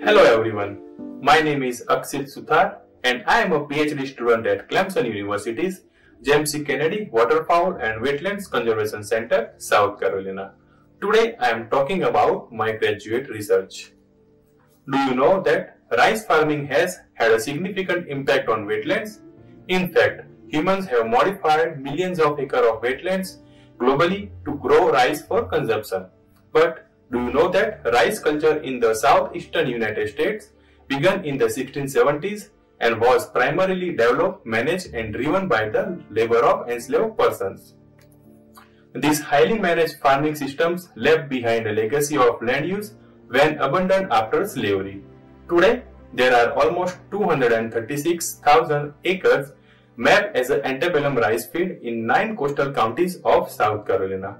Hello everyone, my name is Akshit Suthar and I am a PhD student at Clemson University's James C. Kennedy Waterfowl and Wetlands Conservation Center, South Carolina. Today I am talking about my graduate research. Do you know that rice farming has had a significant impact on wetlands? In fact, humans have modified millions of acres of wetlands globally to grow rice for consumption. But do you know that rice culture in the southeastern United States began in the 1670s and was primarily developed, managed and driven by the labor of enslaved persons? These highly managed farming systems left behind a legacy of land use when abandoned after slavery. Today, there are almost 236,000 acres mapped as an antebellum rice field in 9 coastal counties of South Carolina.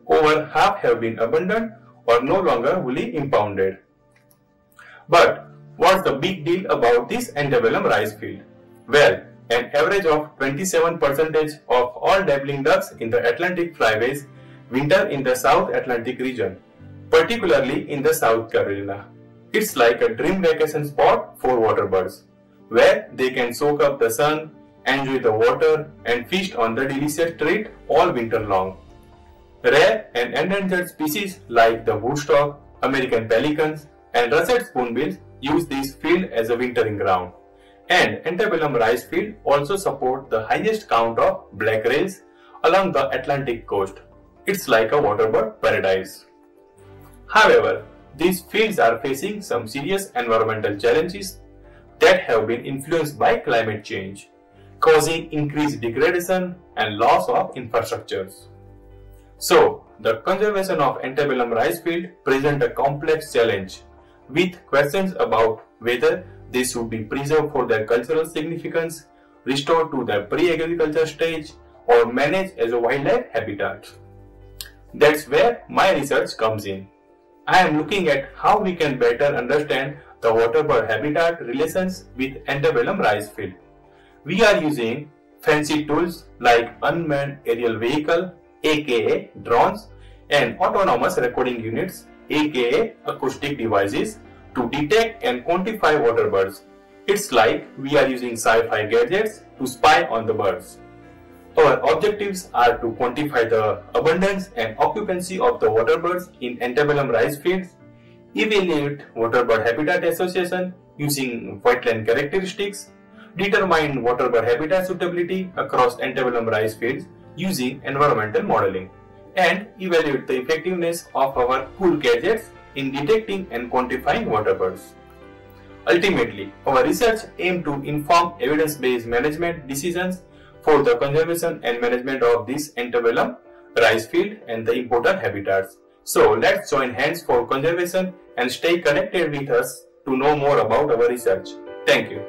Over half have been abandoned or no longer fully impounded. But what's the big deal about this antebellum rice field? Well, an average of 27% of all dabbling ducks in the Atlantic flyways winter in the South Atlantic region, particularly in the South Carolina. It's like a dream vacation spot for water birds, where they can soak up the sun, enjoy the water and feast on the delicious treat all winter long. Rare and endangered species like the woodstock, American pelicans and russet spoonbills use this field as a wintering ground. And antebellum rice field also support the highest count of black rails along the Atlantic coast. It's like a waterbird paradise. However, these fields are facing some serious environmental challenges that have been influenced by climate change, causing increased degradation and loss of infrastructures. So, the conservation of antebellum rice field present a complex challenge with questions about whether they should be preserved for their cultural significance, restored to their pre-agriculture stage, or managed as a wildlife habitat. That's where my research comes in. I am looking at how we can better understand the waterbird habitat relations with antebellum rice field. We are using fancy tools like unmanned aerial vehicle, aka drones, and autonomous recording units, aka acoustic devices, to detect and quantify water birds. It's like we are using sci-fi gadgets to spy on the birds. Our objectives are to quantify the abundance and occupancy of the water birds in antebellum rice fields, evaluate waterbird habitat association using wetland characteristics, determine waterbird habitat suitability across antebellum rice fields using environmental modeling, and evaluate the effectiveness of our cool gadgets in detecting and quantifying water birds. Ultimately, our research aims to inform evidence-based management decisions for the conservation and management of this antebellum rice field and the important habitats. So let's join hands for conservation and stay connected with us to know more about our research. Thank you.